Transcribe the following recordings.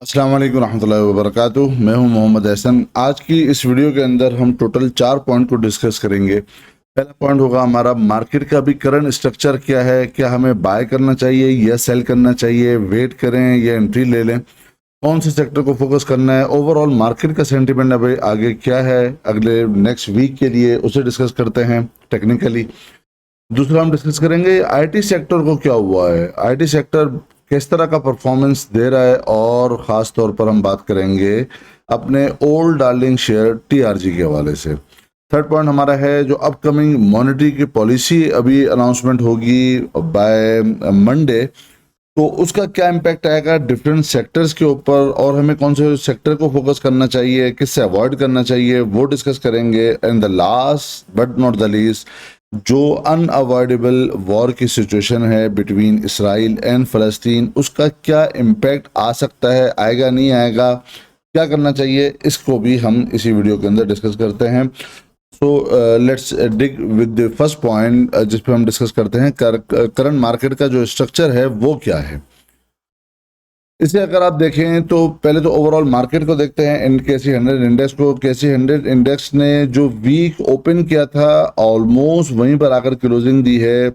अस्सलाम वालेकुम रहमतुल्लाहि व बरकातुहू। मैं हूं मोहम्मद एहसन। आज की इस वीडियो के अंदर हम टोटल 4 पॉइंट को डिस्कस करेंगे। पहला पॉइंट होगा हमारा मार्केट का अभी करंट स्ट्रक्चर क्या है, क्या हमें बाय करना चाहिए या सेल करना चाहिए, वेट करें या एंट्री ले लें, कौन से सेक्टर को फोकस करना है, ओवरऑल मार्केट का सेंटीमेंट अभी आगे क्या है अगले नेक्स्ट वीक के लिए, उसे डिस्कस करते हैं टेक्निकली। दूसरा हम डिस्कस करेंगे आईटी सेक्टर को क्या हुआ है, आईटी सेक्टर किस तरह का परफॉर्मेंस दे रहा है, और ख़ास तौर पर हम बात करेंगे अपने ओल्ड डार्लिंग शेयर टीआरजी के हवाले से। थर्ड पॉइंट हमारा है जो अपकमिंग मॉनेटरी की पॉलिसी अभी अनाउंसमेंट होगी बाय मंडे, तो उसका क्या इम्पैक्ट आएगा डिफरेंट सेक्टर्स के ऊपर, और हमें कौन से सेक्टर को फोकस करना चाहिए, किससे अवॉइड करना चाहिए, वो डिस्कस करेंगे। And the last but not the least, जो अनअवॉइडेबल वॉर की सिचुएशन है बिटवीन इसराइल एंड फ़लस्तीन, उसका क्या इम्पैक्ट आ सकता है, आएगा नहीं आएगा, क्या करना चाहिए, इसको भी हम इसी वीडियो के अंदर डिस्कस करते हैं। So let's dig with the first point जिस पे हम डिस्कस करते हैं करंट मार्केट का जो स्ट्रक्चर है वो क्या है। इसे अगर आप देखें तो पहले तो ओवरऑल मार्केट को देखते हैं, इन केसी 100 इंडेक्स को। केसी 100 इंडेक्स ने जो वीक ओपन किया था ऑलमोस्ट वहीं पर आकर क्लोजिंग दी है।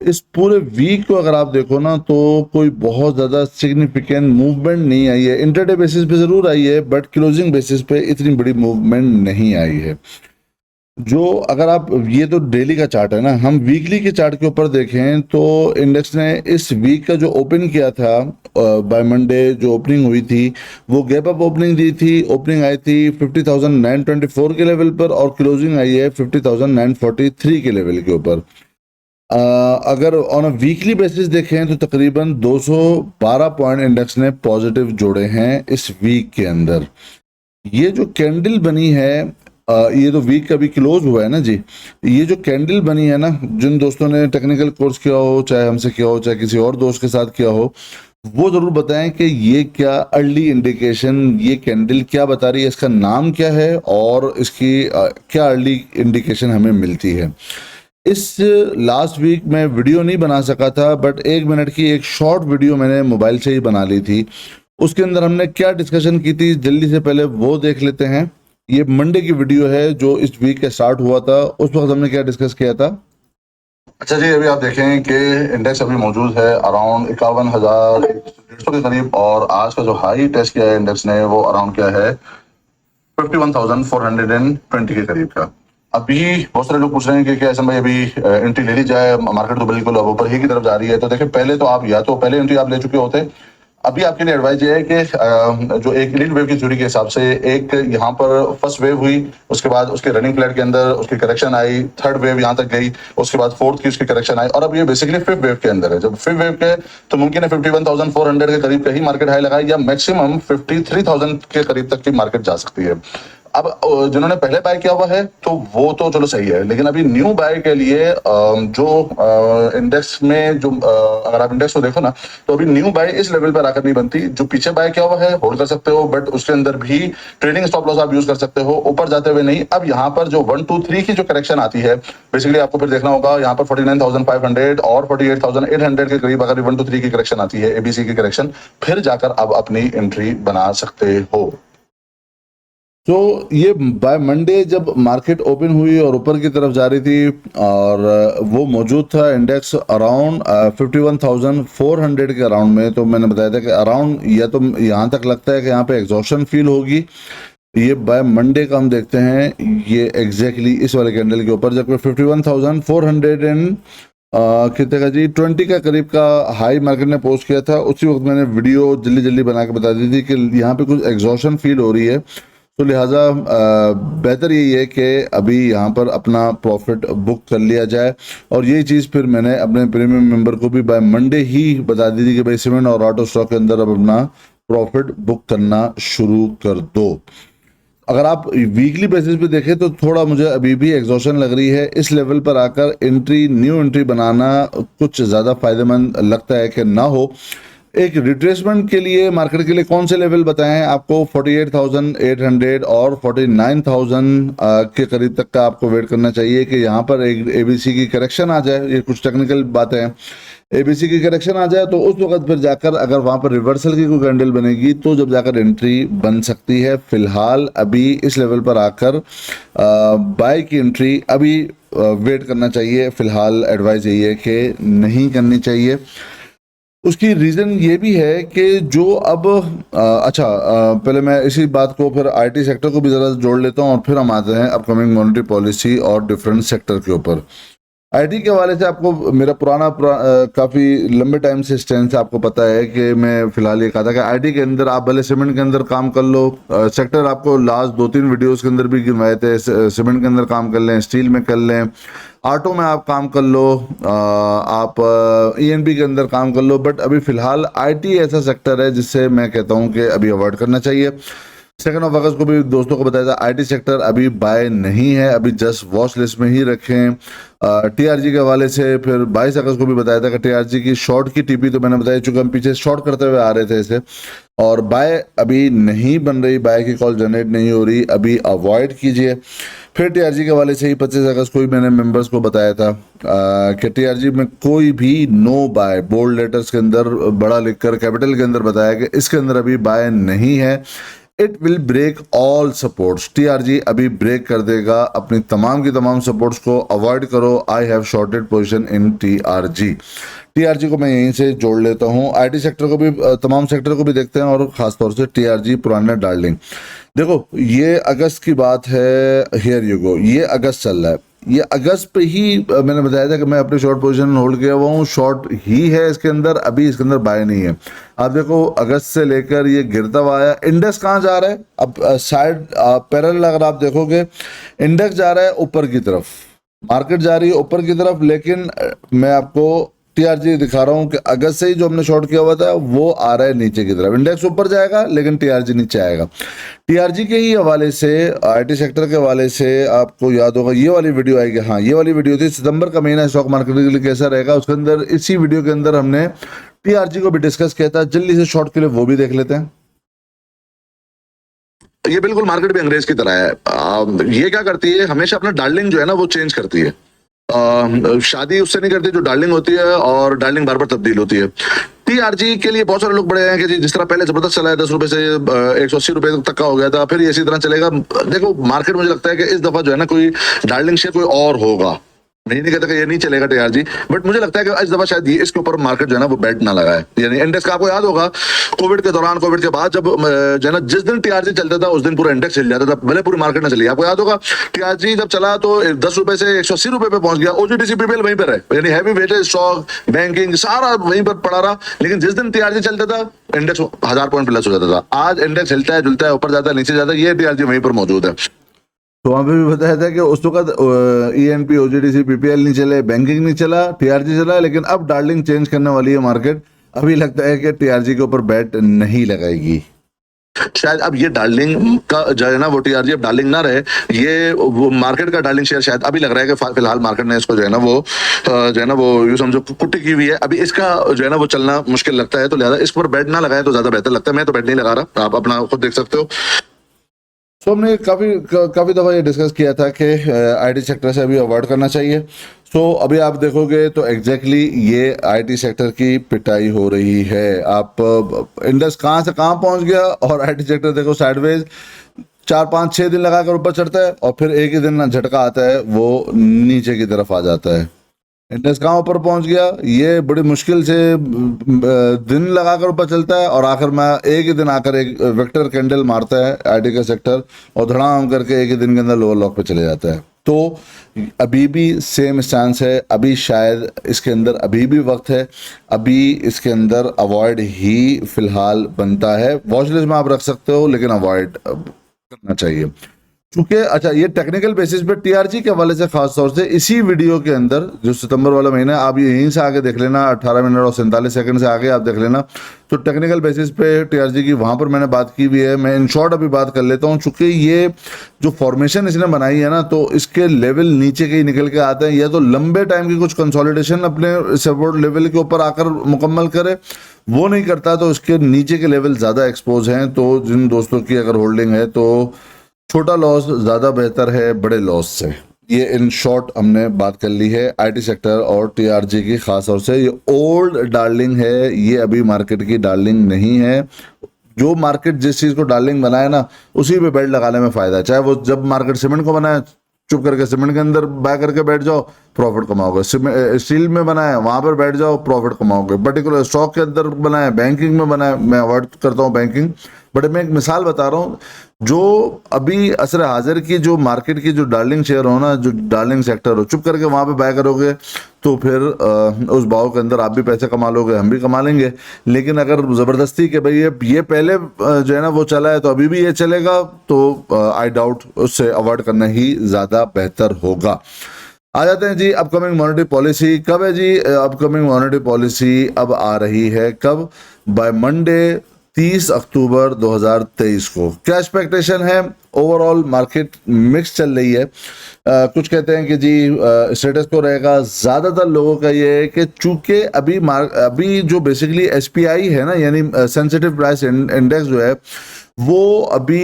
इस पूरे वीक को अगर आप देखो ना तो कोई बहुत ज़्यादा सिग्निफिकेंट मूवमेंट नहीं आई है। इंटरडे बेसिस पे ज़रूर आई है बट क्लोजिंग बेसिस पे इतनी बड़ी मूवमेंट नहीं आई है। जो अगर आप, ये तो डेली का चार्ट है ना, हम वीकली के चार्ट के ऊपर देखें तो इंडेक्स ने इस वीक का जो ओपन किया था बाय मंडे जो ओपनिंग हुई थी वो गैप अप ओपनिंग दी थी। ओपनिंग आई थी 50,924 के लेवल पर और क्लोजिंग आई है 50,943 के लेवल के ऊपर। अगर ऑन अ वीकली बेसिस देखें तो तकरीबन 212 पॉइंट इंडेक्स ने पॉजिटिव जोड़े हैं इस वीक के अंदर। ये जो कैंडल बनी है, ये तो वीक का भी क्लोज हुआ है ना जी, ये जो कैंडल बनी है ना, जिन दोस्तों ने टेक्निकल कोर्स किया हो, चाहे हमसे किया हो चाहे किसी और दोस्त के साथ किया हो, वो जरूर बताएं कि ये क्या अर्ली इंडिकेशन, ये कैंडल क्या बता रही है, इसका नाम क्या है और इसकी क्या अर्ली इंडिकेशन हमें मिलती है। इस लास्ट वीक मैं वीडियो नहीं बना सका था बट 1 मिनट की एक शॉर्ट वीडियो मैंने मोबाइल से ही बना ली थी। उसके अंदर हमने क्या डिस्कशन की थी जल्दी से पहले वो देख लेते हैं। ये मंडे की वीडियो है जो इस वीक के स्टार्ट हुआ था, उस वक्त हमने क्या डिस्कस किया था। अच्छा जी, अभी आप देखें कि इंडेक्स अभी मौजूद है अराउंड 51,150 के करीब, और आज का जो हाई टेस्ट किया है इंडेक्स ने वो अराउंड क्या है 51,420 के करीब का। अभी बहुत सारे लोग पूछ रहे हैं कि क्या ऐसा भाई अभी एंट्री ले ली जाए, मार्केट तो बिल्कुल अब ऊपर ही की तरफ जा रही है। तो देखिए, पहले तो आप या तो पहले एंट्री आप ले चुके होते। अभी आपके लिए एडवाइस ये है कि जो एक लीड वेव की थ्योरी के हिसाब से एक यहाँ पर फर्स्ट वेव हुई, उसके बाद उसके रनिंग फ्लैट के अंदर उसकी करेक्शन आई, थर्ड वेव यहाँ तक गई, उसके बाद फोर्थ की उसकी करेक्शन आई, और अब ये बेसिकली फिफ्थ वेव के अंदर है। जब फिफ्थ वेव के तो मुमकिन है 51,400 के करीब का ही मार्केट हाई लगाए या मैक्सिमम 53,000 के करीब तक की मार्केट जा सकती है। अब जिन्होंने पहले बाय किया हुआ है तो वो तो चलो सही है, लेकिन अभी न्यू बाय के लिए जो इंडेक्स में जो अगर आप इंडेक्स को देखो ना तो अभी न्यू बाय इस लेवल पर आकर नहीं बनती। जो पीछे बाय किया हुआ है होल्ड कर सकते हो, बट उसके अंदर भी ट्रेडिंग स्टॉप लॉस आप यूज कर सकते हो, ऊपर जाते हुए नहीं। अब यहाँ पर जो 1 2 3 की जो करेक्शन आती है, बेसिकली आपको फिर देखना होगा यहाँ पर 49,500 और 48,800 के करीब अगर 1 2 3 की करेक्शन आती है, एबीसी की करेक्शन, फिर जाकर आप अपनी एंट्री बना सकते हो। तो ये बाय मंडे जब मार्केट ओपन हुई और ऊपर की तरफ जा रही थी और वो मौजूद था इंडेक्स अराउंड 51,400 के अराउंड में, तो मैंने बताया था कि अराउंड या तो यहाँ तक लगता है कि यहाँ पे एग्जॉशन फील होगी। ये बाय मंडे का हम देखते हैं, ये एग्जैक्टली इस वाले कैंडल के ऊपर जब 51,400 एंड कितने का जी 20 का करीब का हाई मार्केट ने पोस्ट किया था, उसी वक्त मैंने वीडियो जल्दी जल्दी बना के बता दी थी कि यहाँ पे कुछ एग्जॉशन फील हो रही है। तो लिहाजा बेहतर यही है कि अभी यहाँ पर अपना प्रॉफिट बुक कर लिया जाए, और यही चीज़ फिर मैंने अपने प्रीमियम मेंबर को भी बाय मंडे ही बता दी थी कि भाई सीमेंट और ऑटो स्टॉक के अंदर अब अपना प्रॉफिट बुक करना शुरू कर दो। अगर आप वीकली बेसिस पे देखें तो थोड़ा मुझे अभी भी एग्जॉशन लग रही है। इस लेवल पर आकर एंट्री, न्यू एंट्री बनाना कुछ ज़्यादा फायदेमंद लगता है कि ना हो। एक रिट्रेसमेंट के लिए मार्केट के लिए कौन से लेवल बताएं आपको, 48,800 और 49,000 के करीब तक का आपको वेट करना चाहिए कि यहाँ पर एक एबीसी की करेक्शन आ जाए। ये कुछ टेक्निकल बातें हैं। एबीसी की करेक्शन आ जाए तो उस वक्त फिर जाकर अगर वहां पर रिवर्सल की कोई कैंडल बनेगी तो जब जाकर एंट्री बन सकती है। फिलहाल अभी इस लेवल पर आकर बाय की एंट्री अभी वेट करना चाहिए। फिलहाल एडवाइस यही है कि नहीं करनी चाहिए। उसकी रीज़न ये भी है कि जो अब पहले मैं इसी बात को फिर आईटी सेक्टर को भी ज़रा जोड़ लेता हूँ और फिर हम आते हैं अपकमिंग मॉनेटरी पॉलिसी और डिफरेंट सेक्टर के ऊपर। आईटी के हवाले से आपको मेरा काफ़ी लंबे टाइम से स्टैंड है, आपको पता है कि मैं फिलहाल ये कहा था कि आईटी के अंदर आप भले सीमेंट के अंदर काम कर लो। सेक्टर आपको लास्ट 2-3 वीडियोस के अंदर भी गिनवाए थे। सीमेंट के अंदर काम कर लें, स्टील में कर लें, ऑटो में आप काम कर लो, आप ईएनबी के अंदर काम कर लो। बट अभी फिलहाल आईटी ऐसा सेक्टर है जिससे मैं कहता हूँ कि अभी अवॉइड करना चाहिए। 2 अगस्त को भी दोस्तों को बताया था आईटी सेक्टर अभी बाय नहीं है, अभी जस्ट वॉच लिस्ट में ही रखें। टीआरजी के हवाले से फिर 22 अगस्त को भी बताया था कि टीआरजी की शॉर्ट की टीपी तो मैंने बताया, चूंकि हम पीछे शॉर्ट करते हुए आ रहे थे इसे, और बाय अभी नहीं बन रही, बाय की कॉल जनरेट नहीं हो रही, अभी अवॉइड कीजिए। फिर टीआरजी के हवाले से ही 25 अगस्त को ही मैंने मेंबर्स को बताया था कि टीआरजी में कोई भी नो बाय, बोल्ड लेटर्स के अंदर बड़ा लिखकर कैपिटल के अंदर बताया कि इसके अंदर अभी बाय नहीं है। It will break all supports. TRG अभी ब्रेक कर देगा अपनी तमाम की तमाम सपोर्ट्स को, अवॉइड करो। I have shorted position in TRG. TRG को मैं यहीं से जोड़ लेता हूं। आईटी सेक्टर को भी, तमाम सेक्टर को भी देखते हैं और खासतौर से टीआरजी पुराना डार्लिंग। देखो ये अगस्त की बात है, हियर यू गो, ये अगस्त चल रहा है। ये अगस्त पे ही मैंने बताया था कि मैं अपनी शॉर्ट पोजीशन होल्ड किया हुआ हूँ, शॉर्ट ही है इसके अंदर, अभी इसके अंदर बाय नहीं है। आप देखो अगस्त से लेकर ये गिरता हुआ आया। इंडेक्स कहाँ जा रहा है? अब साइड पैरेलल अगर आप देखोगे, इंडेक्स जा रहा है ऊपर की तरफ, मार्केट जा रही है ऊपर की तरफ, लेकिन मैं आपको टीआरजी दिखा रहा हूं कि अगस्त से ही जो हमने शॉर्ट किया हुआ था वो आ रहा है नीचे की तरफ। इंडेक्स ऊपर जाएगा लेकिन टीआरजी नीचे आएगा। टीआरजी के ही हवाले से, आईटी सेक्टर के हवाले से आपको याद होगा ये वाली वीडियो आएगी, हाँ ये वाली वीडियो थी, सितंबर का महीना स्टॉक मार्केट के लिए कैसा रहेगा, उसके अंदर इसी वीडियो के अंदर हमने टीआरजी को भी डिस्कस किया था। जल्दी से शॉर्ट के लिए वो भी देख लेते हैं। ये बिल्कुल मार्केट भी अंग्रेज की तरह है। ये क्या करती है, हमेशा अपना डार्लिंग जो है ना वो चेंज करती है। शादी उससे नहीं करती जो डार्लिंग होती है, और डार्लिंग बार बार तब्दील होती है। टीआरजी के लिए बहुत सारे लोग बड़े हैं कि जी जिस तरह पहले जबरदस्त चला है, 10 रुपए से 180 रुपए तक का हो गया था, फिर ये इसी तरह चलेगा। देखो मार्केट मुझे लगता है कि इस दफा जो है ना कोई डार्लिंग शेयर कोई और होगा। मैं नहीं कहता कि ये नहीं चलेगा टीआरजी, बट मुझे लगता है कि इस दफा शायद ये इसके ऊपर मार्केट जो है ना वो बेट ना लगाए। यानी इंडेक्स का आपको याद होगा कोविड के दौरान, कोविड के बाद जब जो है ना जिस दिन टीआरजी चलता था उस दिन पूरा इंडेक्स हिल जाता था, भले पूरी मार्केट ना चली। आपको याद होगा टीआरजी जब चला तो 10 रुपए से 180 रुपए पे पहुंच गया। ओजीडीसी पीपीएल वहीं पर है, यानी हैवी वेटेज स्टॉक, बैंकिंग सारा वहीं पर पड़ा रहा। लेकिन जिस दिन टीआरजी चलता था इंडेक्स 1000 पॉइंट प्लस हो जाता था। आज इंडेक्स हिलता है, जुलता है, ऊपर जाता है, नीचे जाता है, ये टीआरजी वहीं पर मौजूद है। तो वहां पे भी बताया था कि उस वक्त ईएनपी, ओजीडीसी, पीपीएल नहीं चले, बैंकिंग नहीं चला, टीआरजी चला, लेकिन अब डार्लिंग चेंज करने वाली है मार्केट। अभी लगता है कि टीआरजी के ऊपर बैट नहीं लगाएगी। शायद अब ये डार्लिंग का जो है ना वो टीआरजी अब डार्लिंग ना रहे, ये वो मार्केट का डार्लिंग शेयर शायद अभी लग रहा है कि फिलहाल मार्केट ने इसको जो है ना वो यूं समझो कुट्टी की हुई है। अभी इसका जो है ना वो चलना मुश्किल लगता है, तो लिहाजा इस पर बैट ना लगाए तो ज्यादा बेहतर लगता है। मैं तो बैट नहीं लगा रहा, आप अपना खुद देख सकते हो। तो हमने काफ़ी दफ़ा ये डिस्कस किया था कि आईटी सेक्टर से अभी अवॉइड करना चाहिए। सो अभी आप देखोगे तो एग्जैक्टली ये आईटी सेक्टर की पिटाई हो रही है। आप इंडेक्स कहाँ से कहाँ पहुँच गया, और आईटी सेक्टर देखो साइडवेज 4-5-6 दिन लगाकर ऊपर चढ़ता है और फिर एक ही दिन झटका आता है, वो नीचे की तरफ आ जाता है। इंडेक्स कहाँ ऊपर पहुंच गया, ये बड़ी मुश्किल से दिन लगाकर ऊपर चलता है और आखिर में एक ही दिन आकर एक वेक्टर कैंडल मारता है आईटी का सेक्टर, और धड़ाम करके एक ही दिन के अंदर लोअर लॉक पे चले जाता है। तो अभी भी सेम स्टांस है, अभी शायद इसके अंदर अभी भी वक्त है, अभी इसके अंदर अवॉइड ही फिलहाल बनता है। वॉच लिस्ट में आप रख सकते हो लेकिन अवॉइड करना चाहिए। क्योंकि अच्छा ये टेक्निकल बेसिस पे टीआरजी के हवाले से खास तौर से इसी वीडियो के अंदर जो सितंबर वाला महीना, आप यहीं से आगे देख लेना, 18 मिनट और 47 सेकंड से आगे आप देख लेना, तो टेक्निकल बेसिस पे टीआरजी की वहां पर मैंने बात की हुई है। मैं इन शॉर्ट अभी बात कर लेता हूं, चूंकि ये जो फॉर्मेशन इसने बनाई है ना, तो इसके लेवल नीचे के ही निकल के आते हैं। या तो लंबे टाइम की कुछ कंसोलिडेशन अपने सपोर्ट लेवल के ऊपर आकर मुकम्मल करे, वो नहीं करता तो इसके नीचे के लेवल ज़्यादा एक्सपोज हैं। तो जिन दोस्तों की अगर होल्डिंग है तो छोटा लॉस ज़्यादा बेहतर है बड़े लॉस से। ये इन शॉर्ट हमने बात कर ली है आईटी सेक्टर और टीआरजी की। खास तौर से ये ओल्ड डार्लिंग है, ये अभी मार्केट की डार्लिंग नहीं है। जो मार्केट जिस चीज को डार्लिंग बनाए ना, उसी पे बेल्ट लगाने में फायदा है। चाहे वो जब मार्केट सीमेंट को बनाए, चुप करके सीमेंट के अंदर बाय करके बैठ जाओ, प्रॉफिट कमाओगे। स्टील में बनाए, वहां पर बैठ जाओ, प्रॉफिट कमाओगे। पर्टिकुलर स्टॉक के अंदर बनाए, बैंकिंग में बनाए, मैं अवॉइड करता हूँ बैंकिंग, बट मैं एक मिसाल बता रहा हूँ। जो अभी असर हाजिर की जो मार्केट की जो डार्लिंग शेयर हो ना, जो डार्लिंग सेक्टर हो, चुप करके वहां पे बाय करोगे तो फिर उस भाव के अंदर आप भी पैसे कमा लोगे, हम भी कमा लेंगे। लेकिन अगर जबरदस्ती के भाई ये पहले जो है ना वो चला है तो अभी भी ये चलेगा, तो आई डाउट उससे अवॉइड करना ही ज्यादा बेहतर होगा। आ जाते हैं जी अपकमिंग मॉनेटरी पॉलिसी। कब है जी अपकमिंग मॉनेटरी पॉलिसी? अब आ रही है कब? बाय मंडे 30 अक्टूबर 2023 को। क्या एक्सपेक्टेशन है? ओवरऑल मार्केट मिक्स चल रही है। कुछ कहते हैं कि जी स्टेटस को रहेगा। ज्यादातर लोगों का ये है कि चूंकि अभी जो बेसिकली एसपीआई है ना, यानी सेंसिटिव प्राइस इंडेक्स जो है, वो अभी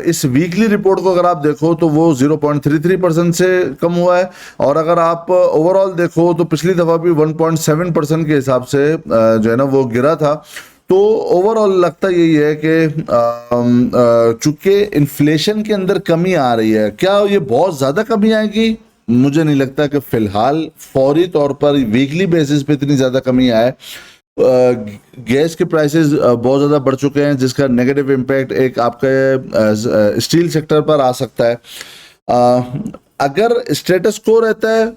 इस वीकली रिपोर्ट को अगर आप देखो तो वो 0.33% से कम हुआ है। और अगर आप ओवरऑल देखो तो पिछली दफा भी 1.7% के हिसाब से जो है ना वो गिरा था। तो ओवरऑल लगता यही है कि चूंकि इन्फ्लेशन के अंदर कमी आ रही है, क्या ये बहुत ज्यादा कमी आएगी? मुझे नहीं लगता कि फिलहाल फौरी तौर पर वीकली बेसिस पे इतनी ज्यादा कमी आए। गैस के प्राइसेस बहुत ज़्यादा बढ़ चुके हैं, जिसका नेगेटिव इम्पैक्ट एक आपके स्टील सेक्टर पर आ सकता है। अगर स्टेटस को रहता है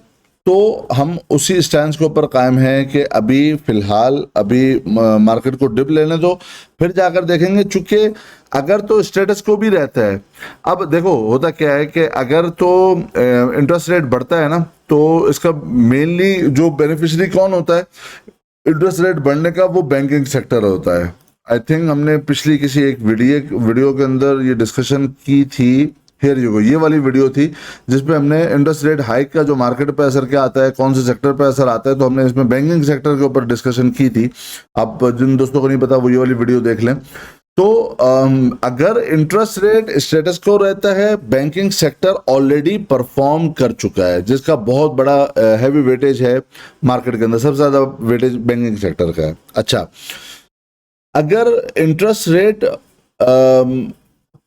तो हम उसी स्टैंड के ऊपर कायम हैं कि अभी फिलहाल अभी मार्केट को डिप लेने दो, फिर जाकर देखेंगे। चूंकि अगर तो स्टेटस को भी रहता है, अब देखो होता क्या है कि अगर तो इंटरेस्ट रेट बढ़ता है ना, तो इसका मेनली जो बेनिफिशियरी कौन होता है इंटरेस्ट रेट बढ़ने का? वो बैंकिंग सेक्टर होता है। आई थिंक हमने पिछली किसी एक वीडियो के अंदर ये डिस्कशन की थी। हियर यू गो, ये वाली वीडियो थी जिसपे हमने इंटरेस्ट रेट हाइक का जो मार्केट पे असर क्या आता है, कौन से सेक्टर पे असर आता है, तो हमने इसमें बैंकिंग सेक्टर के ऊपर डिस्कशन की थी। आप जिन दोस्तों को नहीं पता वो ये वाली वीडियो देख लें। तो अगर इंटरेस्ट रेट स्टेटस को रहता है, बैंकिंग सेक्टर ऑलरेडी परफॉर्म कर चुका है, जिसका बहुत बड़ा हैवी वेटेज है मार्केट के अंदर। सबसे ज्यादा वेटेज बैंकिंग सेक्टर का है। अच्छा, अगर इंटरेस्ट रेट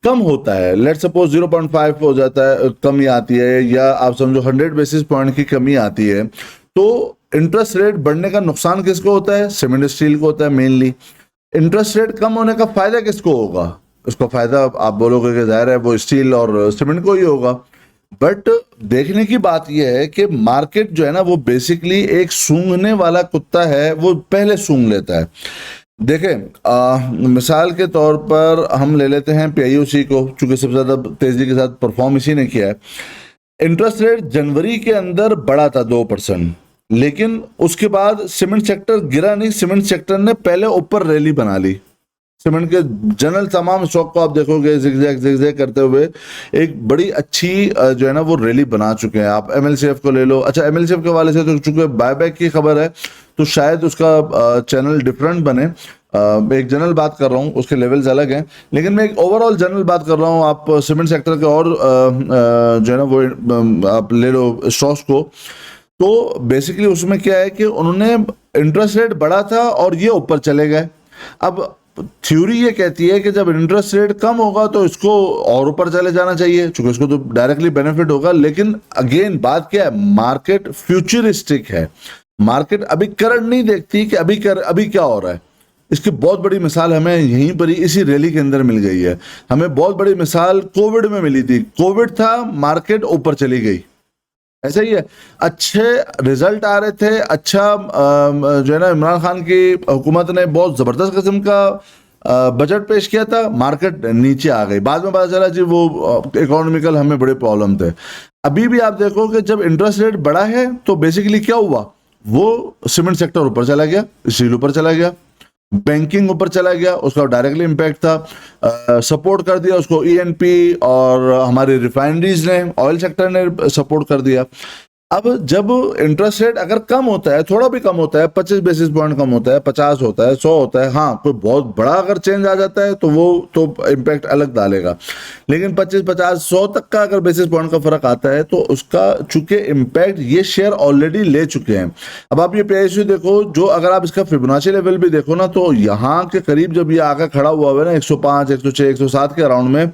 कम होता है, लेट सपोज 0.5 हो जाता है, कमी आती है, या आप समझो 100 बेसिस पॉइंट की कमी आती है, तो इंटरेस्ट रेट बढ़ने का नुकसान किसको होता है? सीमेंट स्टील को होता है मेनली। इंटरेस्ट रेट कम होने का फायदा किसको होगा? उसका फायदा आप बोलोगे कि जाहिर है वो स्टील और सीमेंट को ही होगा। बट देखने की बात यह है कि मार्केट जो है ना वो बेसिकली एक सूंघने वाला कुत्ता है, वो पहले सूंघ लेता है। देखें मिसाल के तौर पर हम ले लेते हैं पीआईओसी को, चूंकि सबसे ज्यादा तेजी के साथ परफॉर्म इसी ने किया है। इंटरेस्ट रेट जनवरी के अंदर बढ़ा था 2%, लेकिन उसके बाद सीमेंट सेक्टर गिरा नहीं, सीमेंट सेक्टर ने पहले ऊपर रैली बना ली। सीमेंट के जनरल तमाम स्टॉक को आप देखोगे जिगजैग करते हुए एक बड़ी अच्छी जो है ना वो रैली बना चुके हैं। आप एमएलसीएफ को ले लो। अच्छा, एमएलसीएफ के वाले से तो चूंकि बायबैक की खबर है तो शायद उसका चैनल डिफरेंट बने। एक जनरल बात कर रहा हूँ, उसके लेवल्स अलग हैं, लेकिन मैं एक ओवरऑल जनरल बात कर रहा हूँ। आप सीमेंट सेक्टर के और जो है ना वो आप ले लो स्टॉक्स को, तो बेसिकली उसमें क्या है कि उन्होंने इंटरेस्ट रेट बढ़ा था और ये ऊपर चले गए। अब थ्योरी ये कहती है कि जब इंटरेस्ट रेट कम होगा तो इसको और ऊपर चले जाना चाहिए, क्योंकि इसको तो डायरेक्टली बेनिफिट होगा। लेकिन अगेन बात क्या है, मार्केट फ्यूचरिस्टिक है। मार्केट अभी करंट नहीं देखती कि अभी क्या हो रहा है। इसकी बहुत बड़ी मिसाल हमें यहीं पर ही इसी रैली के अंदर मिल गई है। हमें बहुत बड़ी मिसाल कोविड में मिली थी। कोविड था, मार्केट ऊपर चली गई, ऐसा ही है। अच्छे रिजल्ट आ रहे थे, अच्छा जो है ना इमरान खान की हुकूमत ने बहुत जबरदस्त किस्म का बजट पेश किया था, मार्केट नीचे आ गई। बाद में पता चला जी वो इकोनॉमिकल हमें बड़े प्रॉब्लम थे। अभी भी आप देखो कि जब इंटरेस्ट रेट बढ़ा है तो बेसिकली क्या हुआ, वो सीमेंट सेक्टर ऊपर चला गया, स्टील ऊपर चला गया, बैंकिंग ऊपर चला गया, उसका डायरेक्टली इम्पैक्ट था। सपोर्ट कर दिया उसको ईएनपी और हमारी रिफाइनरीज ने, ऑयल सेक्टर ने सपोर्ट कर दिया। अब जब इंटरेस्ट रेट अगर कम होता है, थोड़ा भी कम होता है, 25 बेसिस पॉइंट कम होता है, 50 होता है, 100 होता है, हाँ कोई बहुत बड़ा अगर चेंज आ जाता है तो वो तो इम्पैक्ट अलग डालेगा। लेकिन 25, 50, 100 तक का अगर बेसिस पॉइंट का फर्क आता है तो उसका चूंकि इम्पैक्ट ये शेयर ऑलरेडी ले चुके हैं। अब आप ये पीएसयू देखो, जो अगर आप इसका फिबोनाची लेवल भी देखो ना, तो यहाँ के करीब जब ये आकर खड़ा हुआ है ना 105, 106, 107 के अराउंड में,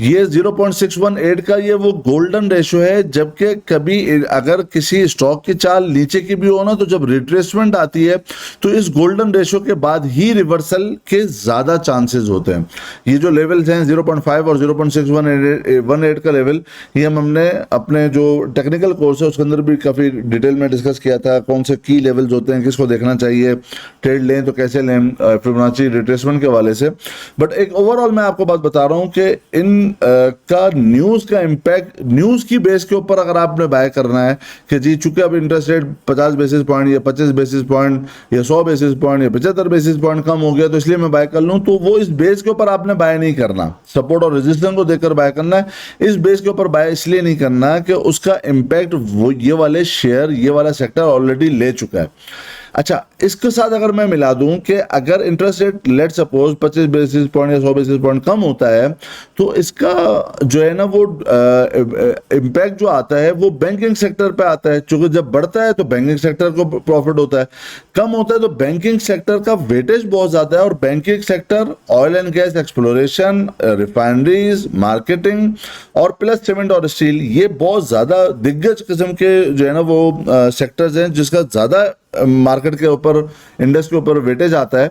ये 0.618 का ये वो गोल्डन रेशियो है। जबकि कभी अगर किसी स्टॉक की चाल नीचे की भी हो ना, तो जब रिट्रेसमेंट आती है तो इस गोल्डन रेशियो के बाद ही रिवर्सल के ज्यादा चांसेस होते हैं। ये जो लेवल्स हैं 0.5 और 0.618 का लेवल, ये हमने अपने जो टेक्निकल कोर्स है उसके अंदर भी काफी डिटेल में डिस्कस किया था, कौन से की लेवल्स होते हैं, किसको देखना चाहिए, ट्रेड लें तो कैसे लें, फिबोनाची रिट्रेसमेंट के हवाले से। बट एक ओवरऑल मैं आपको बात बता रहा हूं कि इन का न्यूज का इम्पैक्ट, न्यूज की बेस के ऊपर अगर आपने बाय करना है कि जी चूंकि अब इंटरेस्ट रेट 50 बेसिस पॉइंट या 25 बेसिस पॉइंट या 100 बेसिस पॉइंट या 75 बेसिस पॉइंट कम हो गया तो इसलिए मैं बाय कर लूं, तो वो इस बेस के ऊपर आपने बाय नहीं करना। सपोर्ट और रेजिस्टेंस को देखकर बाय करना है, इस बेस के ऊपर बाय इसलिए नहीं करना कि उसका इम्पैक्ट वो ये वाले शेयर, ये वाला सेक्टर ऑलरेडी ले चुका है। अच्छा, इसके साथ अगर मैं मिला दूं कि अगर interest rate let suppose 25 basis point या 100 बेसिस पॉइंट कम होता है तो इसका जो है ना वो इम्पैक्ट जो आता है वो बैंकिंग सेक्टर पे आता है। क्योंकि जब बढ़ता है तो बैंकिंग सेक्टर को प्रॉफिट होता है, कम होता है तो बैंकिंग सेक्टर का वेटेज बहुत ज्यादा है। और banking sector oil and gas exploration, refineries, marketing और प्लस सीमेंट और स्टील, ये बहुत ज्यादा दिग्गज किस्म के जो है ना वो सेक्टर्स हैं जिसका ज्यादा मार्केट के ऊपर, इंडेक्स के ऊपर वेटेज आता है।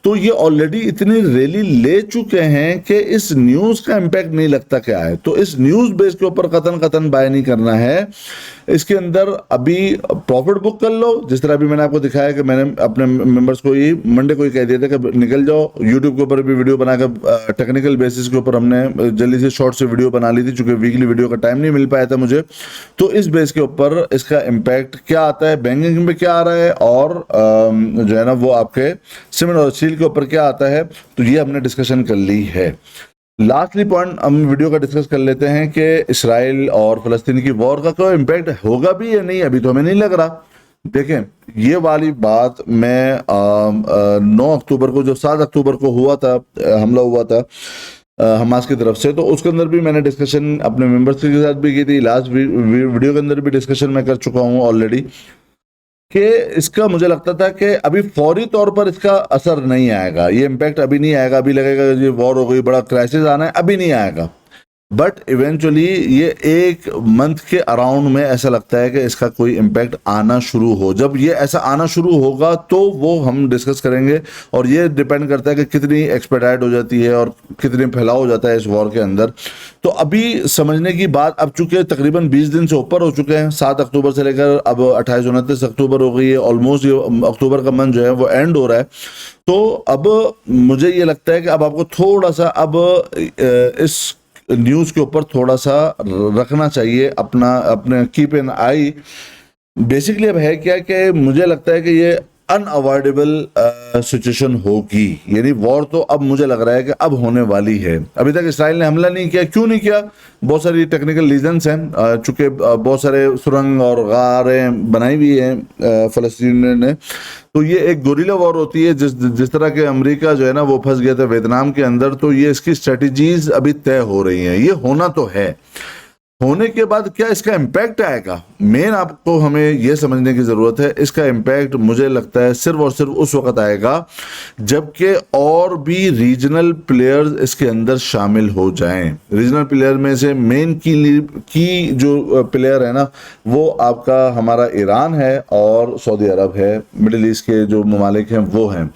तो ये ऑलरेडी इतनी रैली ले चुके हैं कि इस न्यूज का इम्पैक्ट नहीं लगता क्या है। तो इस न्यूज बेस के ऊपर कतन बाय नहीं करना है। इसके अंदर अभी प्रॉफिट बुक कर लो, जिस तरह अभी मैंने आपको दिखाया कि मैंने अपने मेंबर्स को ही मंडे को ही कह दिया था कि निकल जाओ। यूट्यूब के ऊपर भी वीडियो बनाकर टेक्निकल बेसिस के ऊपर हमने जल्दी से शॉर्ट से वीडियो बना ली थी, चूंकि वीकली वीडियो का टाइम नहीं मिल पाया था मुझे। तो इस बेस के ऊपर इसका इम्पैक्ट क्या आता है, बैंकिंग में क्या आ रहा है और जो है ना वो आपके सीमेंट और स्टील के ऊपर क्या आता है, तो ये हमने डिस्कशन कर ली है। लास्टली पॉइंट हम वीडियो का डिस्कस कर लेते हैं कि इसराइल और फलस्तीन की वॉर का कोई इम्पैक्ट होगा भी या नहीं, अभी तो हमें नहीं लग रहा। देखें, ये वाली बात मैं 9 अक्टूबर को, जो 7 अक्टूबर को हुआ था, हमला हुआ था हमास की तरफ से, तो उसके अंदर भी मैंने डिस्कशन अपने मेंबर्स के साथ भी की थी। लास्ट वीडियो के अंदर भी डिस्कशन मैं कर चुका हूँ ऑलरेडी कि इसका मुझे लगता था कि अभी फौरी तौर पर इसका असर नहीं आएगा, ये इम्पैक्ट अभी नहीं आएगा। अभी लगेगा ये वॉर हो गई, बड़ा क्राइसिस आना है, अभी नहीं आएगा। बट इवेंचुअली ये 1 मंथ के अराउंड में ऐसा लगता है कि इसका कोई इम्पैक्ट आना शुरू हो। जब ये ऐसा आना शुरू होगा तो वो हम डिस्कस करेंगे। और ये डिपेंड करता है कि कितनी एक्सपेडाइट हो जाती है और कितनी फैलाव हो जाता है इस वॉर के अंदर। तो अभी समझने की बात, अब चूंकि तकरीबन 20 दिन से ऊपर हो चुके हैं, 7 अक्टूबर से लेकर अब 28, 29 अक्टूबर हो गई है, ऑलमोस्ट ये अक्टूबर का मंथ जो है वो एंड हो रहा है। तो अब मुझे ये लगता है कि अब आपको थोड़ा सा अब इस न्यूज के ऊपर थोड़ा सा रखना चाहिए, अपने कीप एन आई। बेसिकली अब है क्या कि मुझे लगता है कि ये अनअवॉइडेबल सिचुएशन होगी, यानी वॉर तो अब मुझे लग रहा है कि अब होने वाली है। अभी तक इसराइल ने हमला नहीं किया, क्यों नहीं किया? बहुत सारी टेक्निकल रीजंस हैं, चूंकि बहुत सारे सुरंग और गारें बनाई हुई हैं फलस्तीन ने। तो ये एक गोरिल्ला वॉर होती है, जिस तरह के अमेरिका जो है ना वो फंस गया था वियतनाम के अंदर। तो ये इसकी स्ट्रेटजीज अभी तय हो रही हैं, ये होना तो है। होने के बाद क्या इसका इम्पैक्ट आएगा, मेन आपको हमें यह समझने की जरूरत है। इसका इम्पैक्ट मुझे लगता है सिर्फ और सिर्फ उस वक्त आएगा जबकि और भी रीजनल प्लेयर्स इसके अंदर शामिल हो जाएं। रीजनल प्लेयर में से मेन की जो प्लेयर है ना वो आपका हमारा ईरान है और सऊदी अरब है। मिडिल ईस्ट के जो ममालिक हैं वो हैं।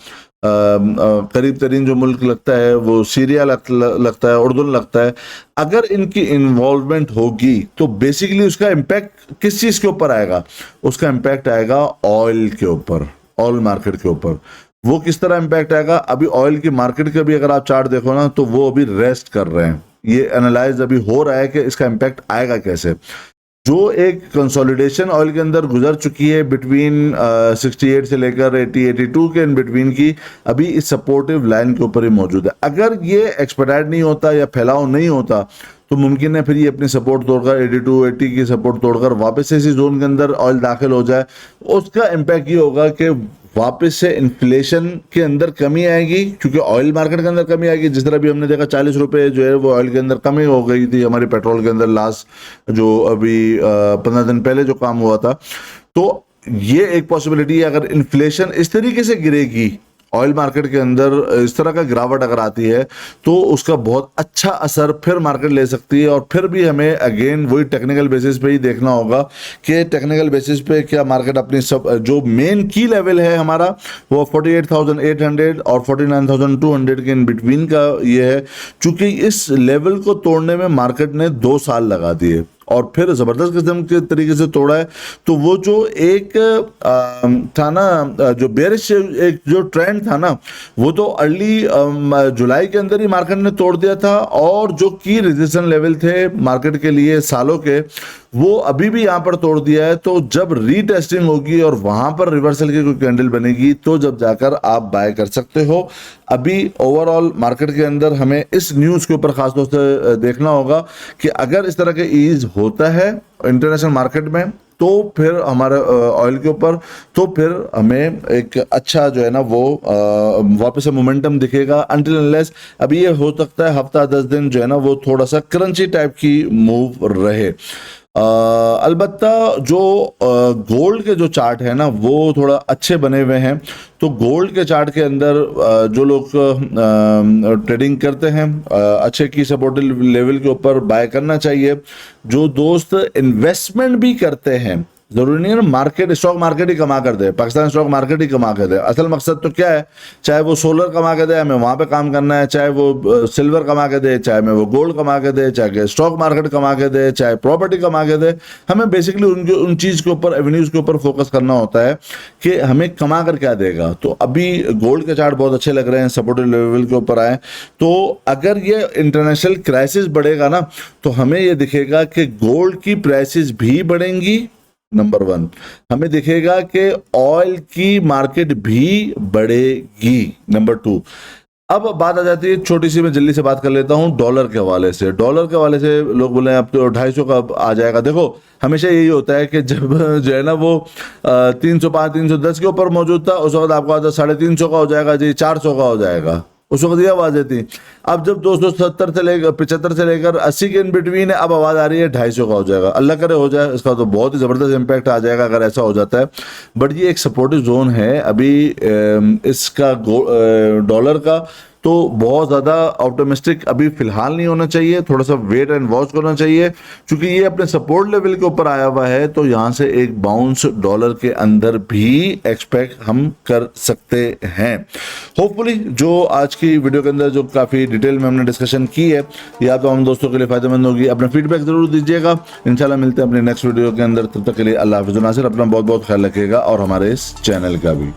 करीब तरीन जो मुल्क लगता है वो सीरिया लगता है, उर्दून लगता है। अगर इनकी इन्वॉल्वमेंट होगी तो बेसिकली उसका इम्पैक्ट किस चीज के ऊपर आएगा? उसका इम्पैक्ट आएगा ऑयल के ऊपर, ऑयल मार्केट के ऊपर। वो किस तरह इम्पैक्ट आएगा? अभी ऑयल की मार्केट का भी अगर आप चार्ट देखो ना तो वो अभी रेस्ट कर रहे हैं। ये एनालाइज अभी हो रहा है कि इसका इम्पैक्ट आएगा कैसे। जो एक कंसोलिडेशन ऑयल के अंदर गुजर चुकी है बिटवीन 68 से लेकर 80-82 के इन बिटवीन की, अभी इस सपोर्टिव लाइन के ऊपर ही मौजूद है। अगर ये एक्सपेडाइट नहीं होता या फैलाव नहीं होता तो मुमकिन है फिर ये अपनी सपोर्ट तोड़कर 82-80 की सपोर्ट तोड़कर वापस से इसी जोन के अंदर ऑयल दाखिल हो जाए। उसका इम्पैक्ट ये होगा कि वापस से इन्फ्लेशन के अंदर कमी आएगी, क्योंकि ऑयल मार्केट के अंदर कमी आएगी। जिस तरह भी हमने देखा 40 रुपए जो है वो ऑयल के अंदर कमी हो गई थी हमारी पेट्रोल के अंदर लास्ट जो अभी 15 दिन पहले जो काम हुआ था। तो ये एक पॉसिबिलिटी है, अगर इन्फ्लेशन इस तरीके से गिरेगी ऑयल मार्केट के अंदर, इस तरह का गिरावट अगर आती है तो उसका बहुत अच्छा असर फिर मार्केट ले सकती है। और फिर भी हमें अगेन वही टेक्निकल बेसिस पे ही देखना होगा कि टेक्निकल बेसिस पे क्या मार्केट अपनी सब जो मेन की लेवल है हमारा वो 48,800 और 49,200 के इन बिटवीन का ये है। चूंकि इस लेवल को तोड़ने में मार्केट ने 2 साल लगा दिए और फिर जबरदस्त किस्म के तरीके से तोड़ा है। तो वो जो एक था ना, जो बेरिश एक जो ट्रेंड था ना, वो तो अर्ली जुलाई के अंदर ही मार्केट ने तोड़ दिया था। और जो की रेजिस्टेंस लेवल थे मार्केट के लिए सालों के, वो अभी भी यहाँ पर तोड़ दिया है। तो जब रीटेस्टिंग होगी और वहां पर रिवर्सल की कोई कैंडल बनेगी तो जब जाकर आप बाय कर सकते हो। अभी ओवरऑल मार्केट के अंदर हमें इस न्यूज के ऊपर खासतौर से देखना होगा कि अगर इस तरह के ईज होता है इंटरनेशनल मार्केट में तो फिर हमारे ऑयल के ऊपर, तो फिर हमें एक अच्छा जो है ना वो वापस से मोमेंटम दिखेगा। अनटिल अनलेस अभी ये हो सकता है हफ्ता 10 दिन जो है ना वो थोड़ा सा क्रंची टाइप की मूव रहे। अलबत्ता जो गोल्ड के जो चार्ट है ना वो थोड़ा अच्छे बने हुए हैं। तो गोल्ड के चार्ट के अंदर जो लोग ट्रेडिंग करते हैं अच्छे की सपोर्टिव लेवल के ऊपर बाय करना चाहिए। जो दोस्त इन्वेस्टमेंट भी करते हैं, जरूरी नहीं है ना मार्केट स्टॉक मार्केट ही कमा कर दे, पाकिस्तान स्टॉक मार्केट ही कमा कर दे। असल मकसद तो क्या है, चाहे वो सोलर कमा के दे, हमें वहां पे काम करना है, चाहे वो सिल्वर कमा के दे, चाहे मैं वो गोल्ड कमा के दे, चाहे स्टॉक मार्केट कमा के दे, चाहे प्रॉपर्टी कमा के दे। हमें बेसिकली उन चीज के ऊपर, एवेन्यूज के ऊपर फोकस करना होता है कि हमें कमा कर क्या देगा। तो अभी गोल्ड के चार्ट बहुत अच्छे लग रहे हैं, सपोर्टिव लेवल के ऊपर आए। तो अगर ये इंटरनेशनल क्राइसिस बढ़ेगा ना तो हमें ये दिखेगा कि गोल्ड की प्राइसेस भी बढ़ेंगी, नंबर 1। हमें दिखेगा कि ऑयल की मार्केट भी बढ़ेगी, नंबर 2। अब बात आ जाती है छोटी सी, मैं जल्दी से बात कर लेता हूं डॉलर के हवाले से। डॉलर के हवाले से लोग बोले अब तो 250 का आ जाएगा। देखो हमेशा यही होता है कि जब जो है ना वो 305-310 के ऊपर मौजूद था, उस वक्त आपको आता 350 का हो जाएगा जी, 400 का हो जाएगा, उस वक्त ये आवाज थी। अब जब 270 से लेकर 75 से लेकर 80 के इन बिटवीन है, अब आवाज आ रही है 250 का हो जाएगा। अल्लाह करे हो जाए, इसका तो बहुत ही जबरदस्त इंपैक्ट आ जाएगा अगर ऐसा हो जाता है। बट ये एक सपोर्टिव जोन है अभी इसका डॉलर का, तो बहुत ज़्यादा ऑप्टिमिस्टिक अभी फिलहाल नहीं होना चाहिए, थोड़ा सा वेट एंड वॉच करना चाहिए। क्योंकि ये अपने सपोर्ट लेवल के ऊपर आया हुआ है तो यहाँ से एक बाउंस डॉलर के अंदर भी एक्सपेक्ट हम कर सकते हैं। होपफुली जो आज की वीडियो के अंदर जो काफ़ी डिटेल में हमने डिस्कशन की है ये आप हम दोस्तों के लिए फायदेमंद होगी। अपना फीडबैक जरूर दीजिएगा। इंशाल्लाह मिलते हैं अपने नेक्स्ट वीडियो के अंदर। तब तक के लिए अल्लाह हाफिज़। नासिर अपना बहुत बहुत ख्याल रखिएगा और हमारे इस चैनल का भी।